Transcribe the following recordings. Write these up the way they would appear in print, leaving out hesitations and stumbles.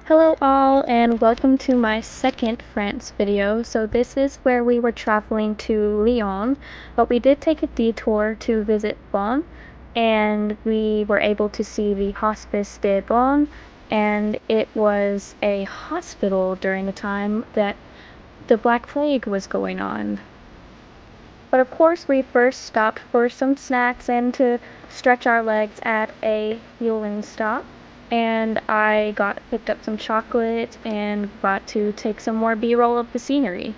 Hello all and welcome to my second France video. So this is where we were traveling to Lyon, but we did take a detour to visit Bonn, and we were able to see the Hospice de Bonn, and it was a hospital during the time that the Black Plague was going on. But of course we first stopped for some snacks and to stretch our legs at a fueling stop. And I picked up some chocolate and got to take some more B-roll of the scenery.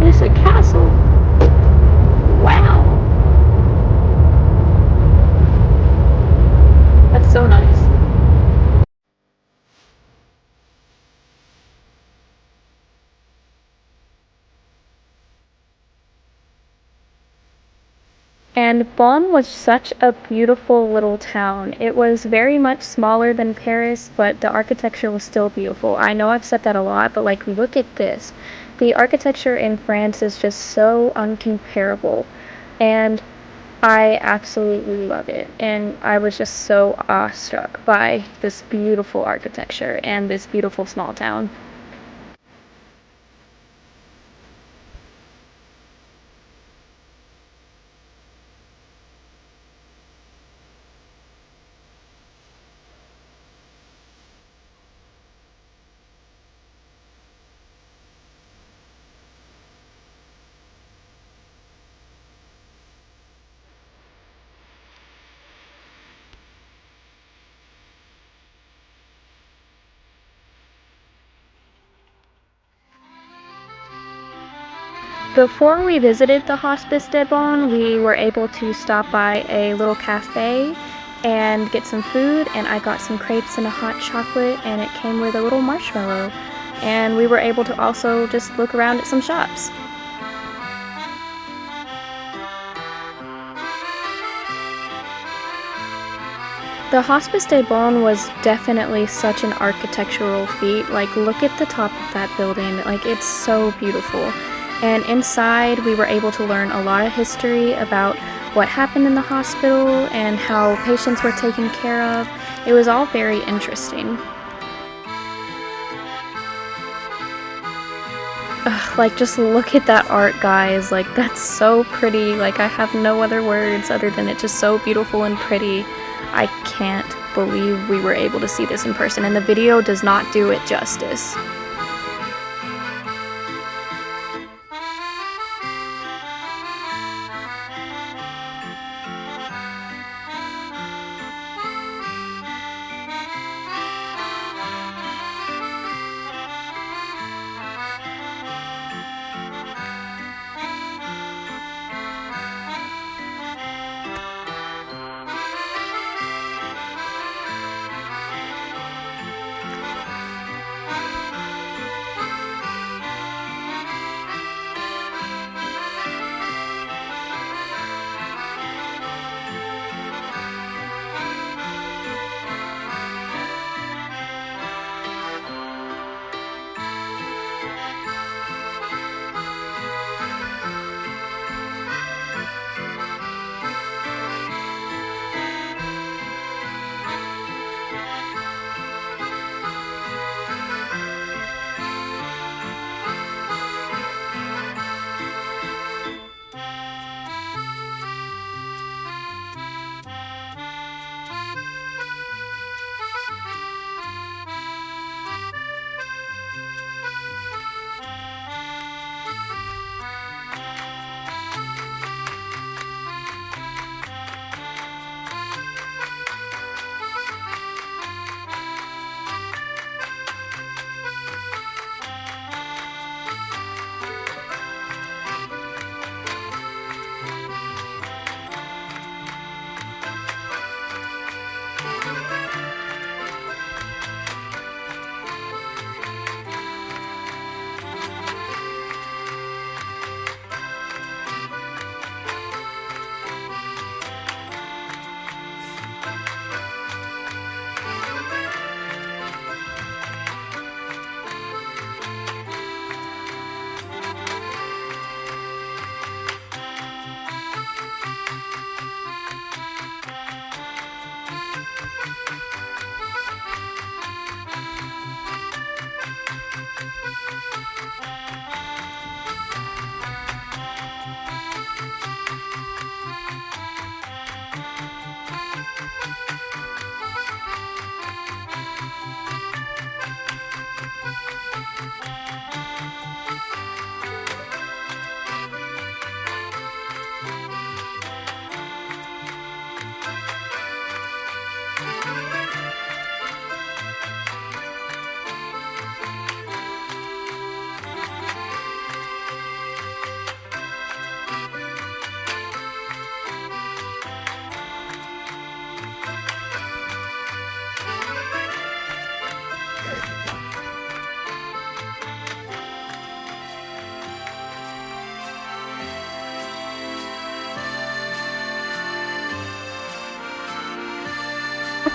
It's a castle. Wow. That's so nice. And Bonn was such a beautiful little town. It was very much smaller than Paris, but the architecture was still beautiful. I know I've said that a lot, but like, look at this. The architecture in France is just so uncomparable. And I absolutely love it. And I was just so awestruck by this beautiful architecture and this beautiful small town. Before we visited the Hospice de Bonn, we were able to stop by a little cafe and get some food, and I got some crepes and a hot chocolate, and it came with a little marshmallow. And we were able to also just look around at some shops. The Hospice de Bonn was definitely such an architectural feat. Like, look at the top of that building. Like, it's so beautiful. And inside, we were able to learn a lot of history about what happened in the hospital and how patients were taken care of. It was all very interesting. Ugh, like, just look at that art, guys. Like, that's so pretty. Like, I have no other words other than it's just so beautiful and pretty. I can't believe we were able to see this in person, and the video does not do it justice.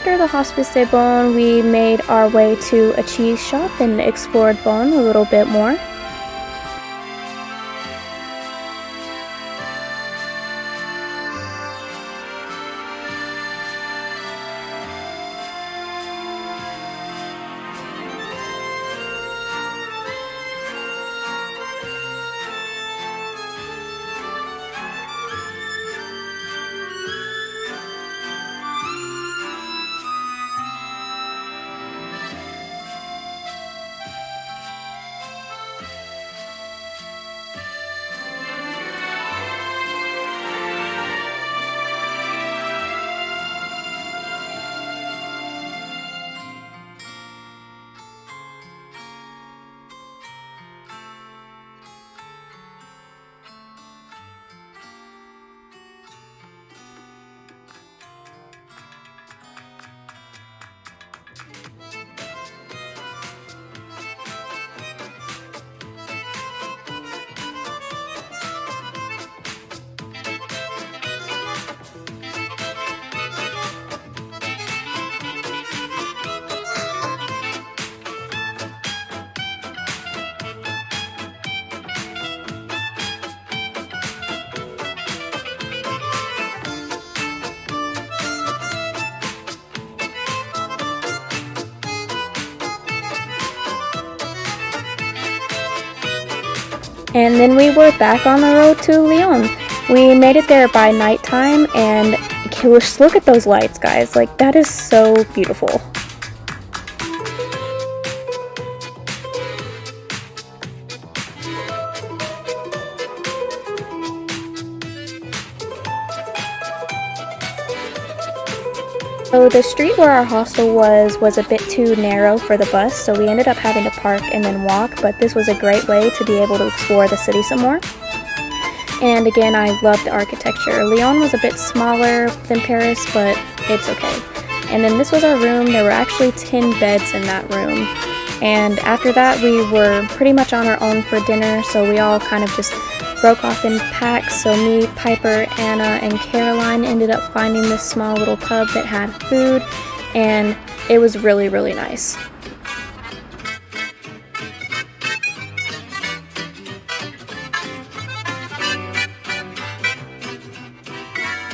after the Hospice de Bonn, we made our way to a cheese shop and explored Bonn a little bit more. And then we were back on the road to Lyon. We made it there by nighttime, and just look at those lights, guys. Like, that is so beautiful. So the street where our hostel was a bit too narrow for the bus, so we ended up having to park and then walk, but this was a great way to be able to explore the city some more. And again, I love the architecture. Lyon was a bit smaller than Paris, but it's okay. And then this was our room. There were actually 10 beds in that room. And after that, we were pretty much on our own for dinner, so we all kind of just broke off in packs. So me, Piper, Anna, and Caroline ended up finding this small little pub that had food, and it was really, really nice.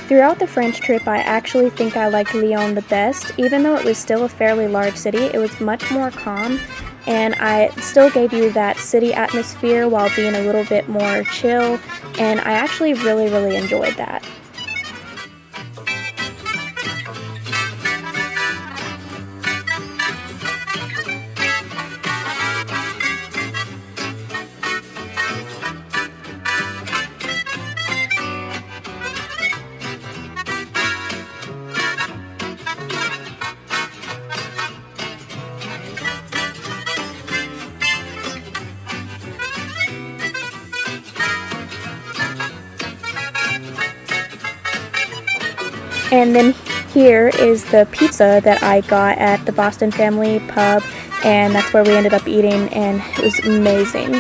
Throughout the French trip, I actually think I liked Lyon the best. Even though it was still a fairly large city, it was much more calm, and I still gave you that city atmosphere while being a little bit more chill, and I actually really, really enjoyed that. And then here is the pizza that I got at the Boston Family Pub, and that's where we ended up eating, and it was amazing.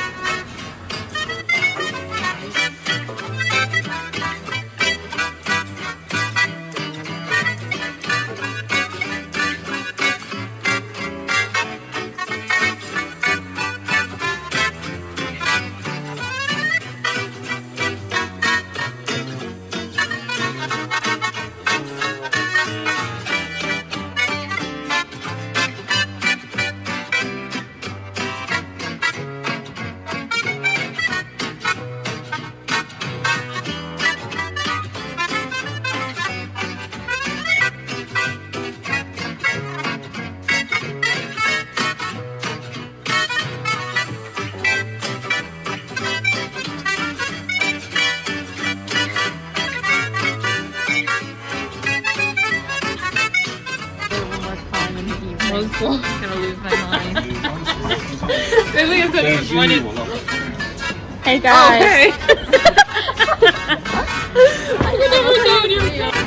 I'm gonna lose my mind. Hey guys. Okay.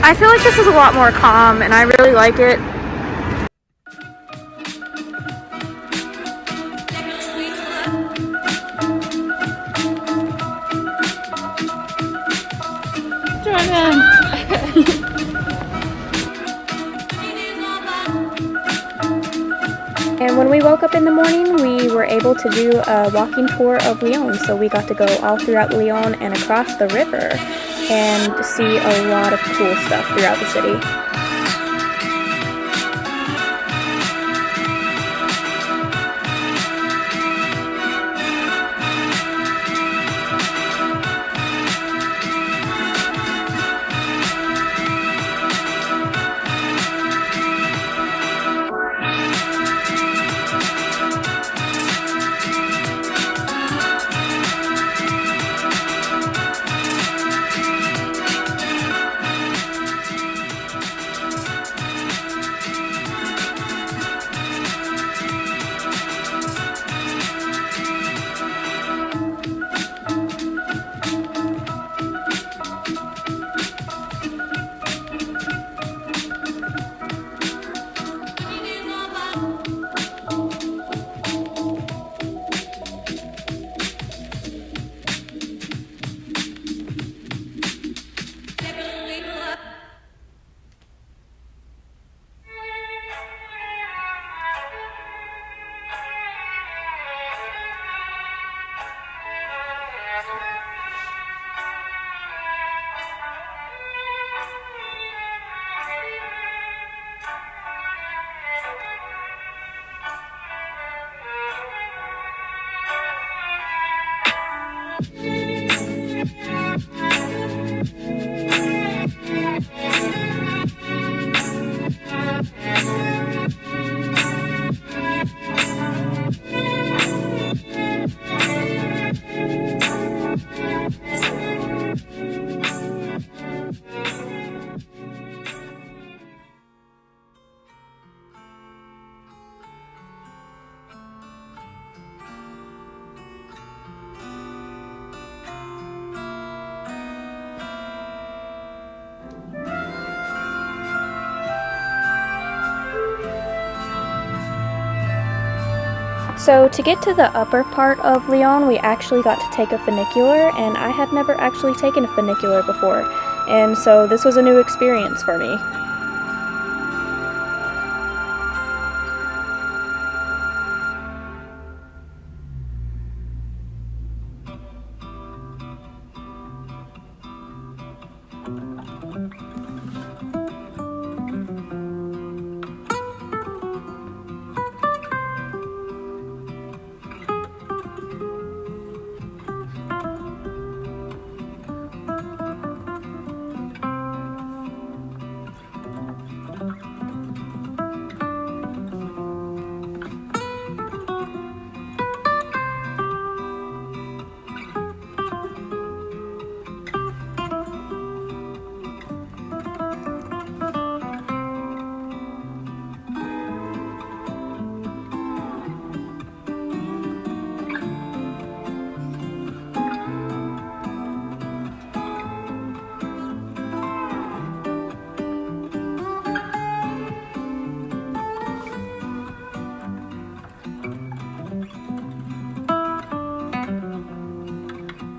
I feel like this is a lot more calm, and I really like it. Jordan. woke up in the morning, we were able to do a walking tour of Lyon. So we got to go all throughout Lyon and across the river and see a lot of cool stuff throughout the city. So to get to the upper part of Lyon, we actually got to take a funicular, and I had never actually taken a funicular before, and so this was a new experience for me.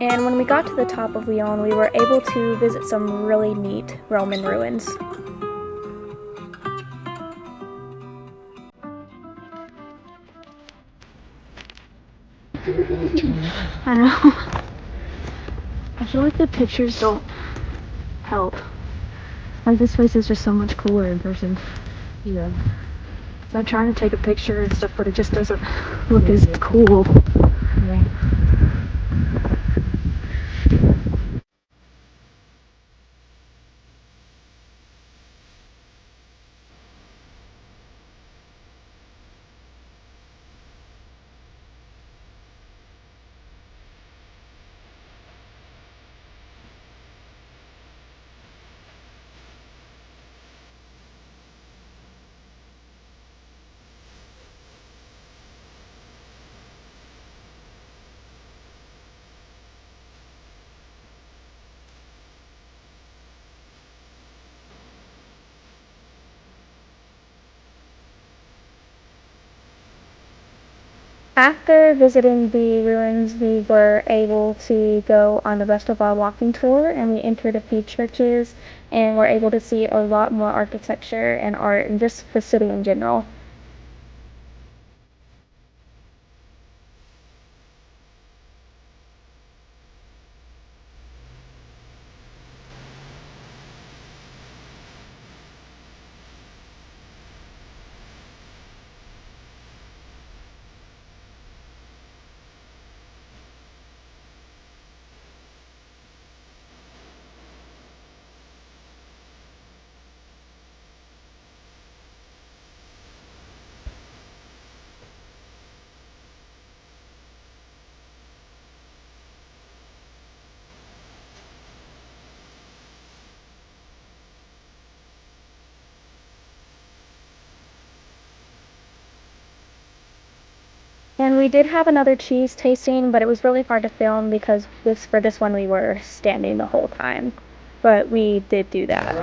And when we got to the top of Lyon, we were able to visit some really neat Roman ruins. I know. I feel like the pictures don't help. Like, this place is just so much cooler in person. Yeah. I'm trying to take a picture and stuff, but it just doesn't look as cool. Yeah. After visiting the ruins, we were able to go on the rest of our walking tour, and we entered a few churches and were able to see a lot more architecture and art and just the city in general. And we did have another cheese tasting, but it was really hard to film because for this one we were standing the whole time. But we did do that.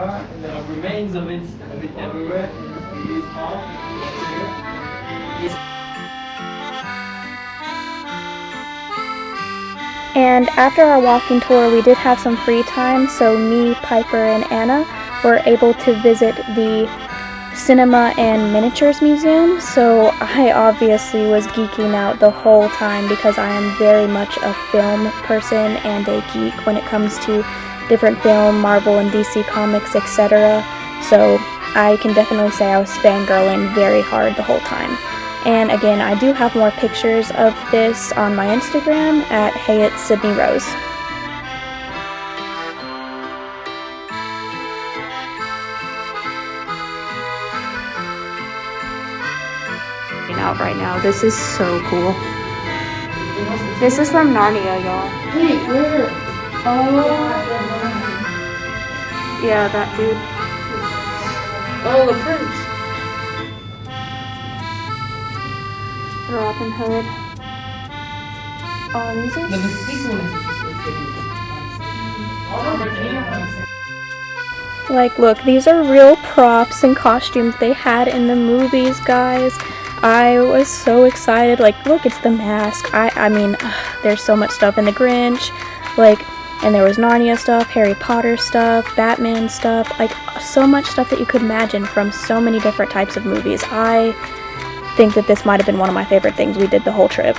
The remains of it a bit everywhere. It is all here. And after our walking tour, we did have some free time, so me, Piper, and Anna were able to visit the Cinema and Miniatures Museum. So I obviously was geeking out the whole time because I am very much a film person and a geek when it comes to different film, Marvel and DC comics, etc. So I can definitely say I was fangirling very hard the whole time. And again, I do have more pictures of this on my Instagram at Hey It's Sydney Rose. Out right now. This is so cool. This is from Narnia, y'all. Wait, where? Oh. Yeah, that dude. Oh, the prince. Robin Hood. Oh, these are. Like, look, these are real props and costumes they had in the movies, guys. I was so excited. Like, look, it's the mask. I mean, there's so much stuff in the Grinch. Like, and there was Narnia stuff, Harry Potter stuff, Batman stuff. Like, so much stuff that you could imagine from so many different types of movies. I think that this might have been one of my favorite things we did the whole trip.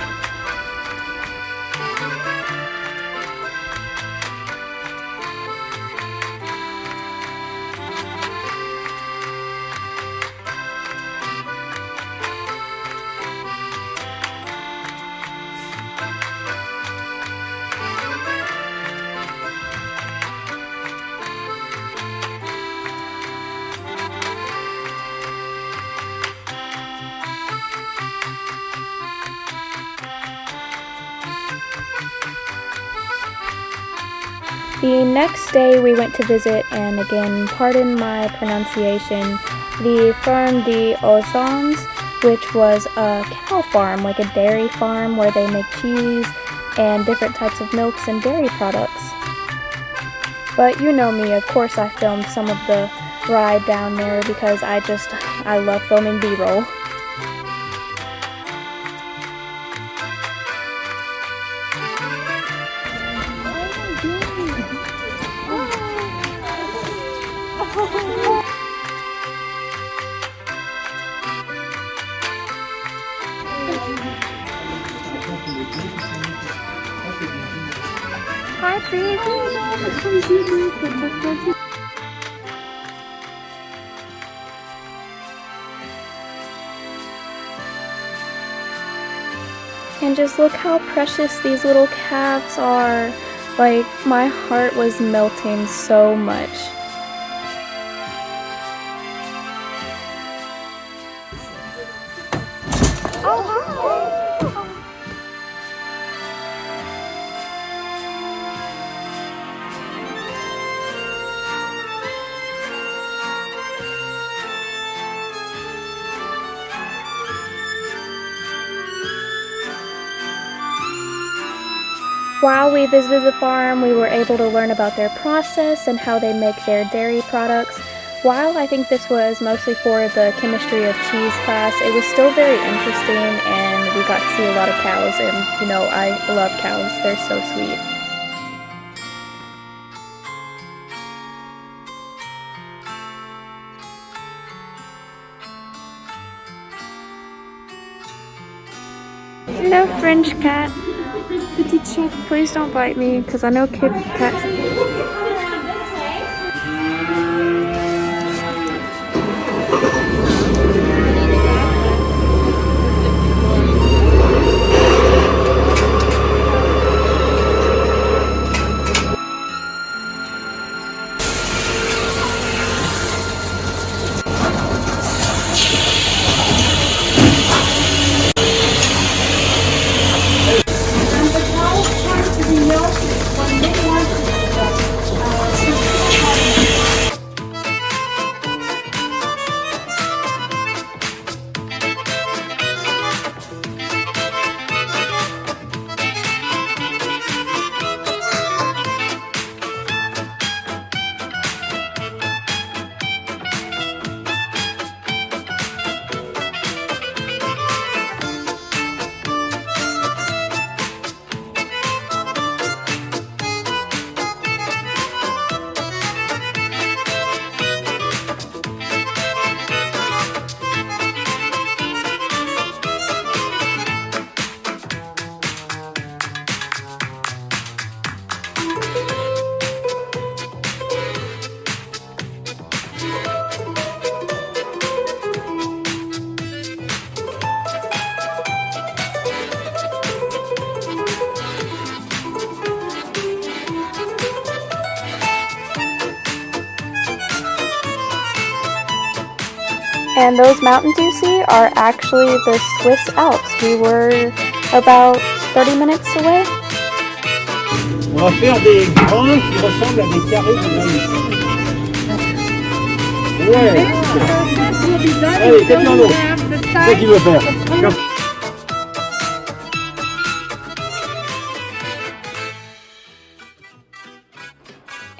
The next day we went to visit, and again, pardon my pronunciation, the Ferme des Oisons, which was a cow farm, like a dairy farm where they make cheese and different types of milks and dairy products. But you know me, of course I filmed some of the ride down there because I love filming B-roll. Hi, baby. And just look how precious these little calves are. Like, my heart was melting so much. Oh, hi. While we visited the farm, we were able to learn about their process and how they make their dairy products. While I think this was mostly for the chemistry of cheese class, it was still very interesting, and we got to see a lot of cows, and you know, I love cows. They're so sweet. Hello, French cat. Petit chat, please don't bite me, because I know cats. And those mountains you see are actually the Swiss Alps. We were about 30 minutes away. On va faire des grains qui ressemblent à des carrés de maïs. Ouais. Allez, quelqu'un d'autre. C'est ça qu'il veut faire.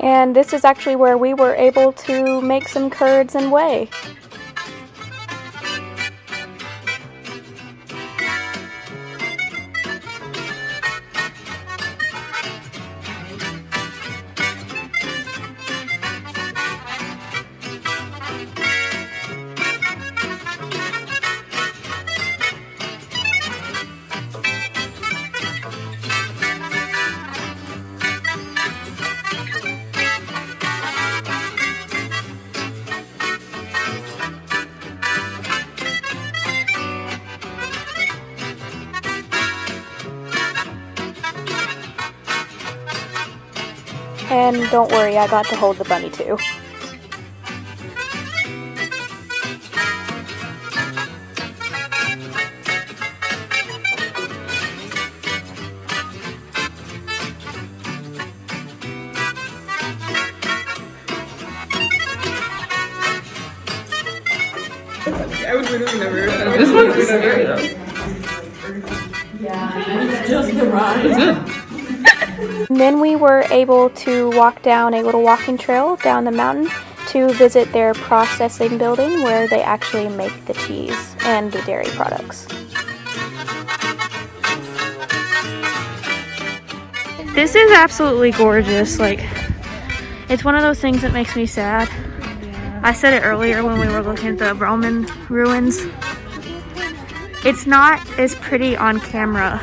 And this is actually where we were able to make some curds and whey. And don't worry, I got to hold the bunny too. I would literally never. This one's scary though. Yeah, just the ride. It's good. And then we were able to walk down a little walking trail down the mountain to visit their processing building where they actually make the cheese and the dairy products. This is absolutely gorgeous. Like, it's one of those things that makes me sad. I said it earlier when we were looking at the Roman ruins. It's not as pretty on camera.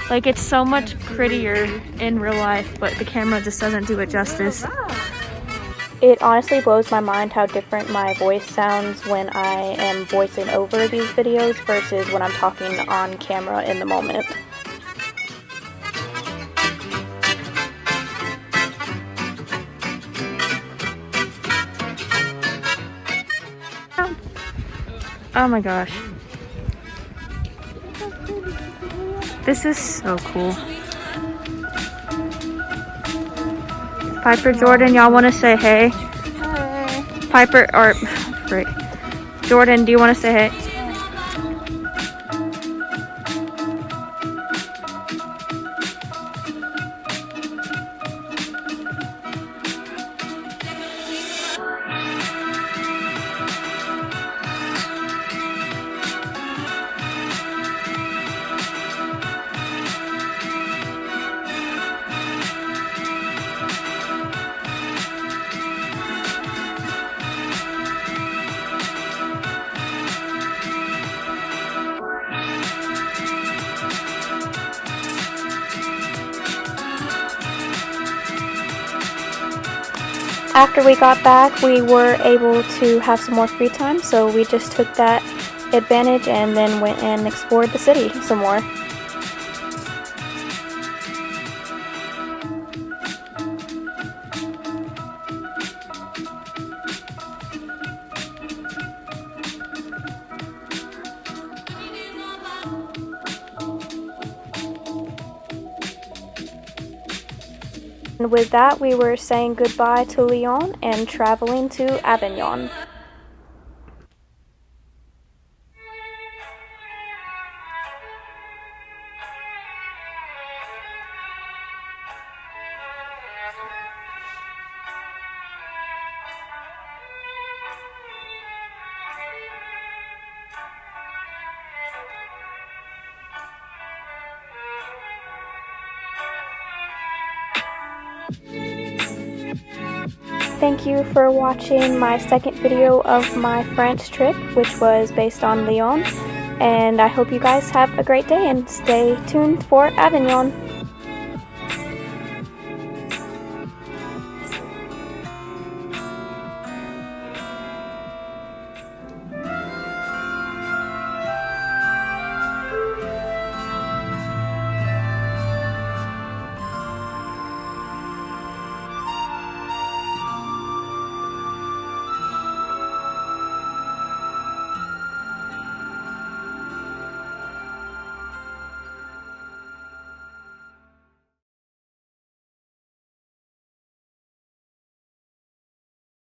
Like, it's so much prettier in real life, but the camera just doesn't do it justice. It honestly blows my mind how different my voice sounds when I am voicing over these videos versus when I'm talking on camera in the moment. Oh my gosh. This is so cool. Piper, Jordan, y'all want to say hey? Hi. Piper, or great. Jordan, do you want to say hey? After we got back, we were able to have some more free time, so we just took that advantage and then went and explored the city some more. And with that, we were saying goodbye to Lyon and traveling to Avignon. Thank you for watching my second video of my France trip, which was based on Lyon. And I hope you guys have a great day and stay tuned for Avignon.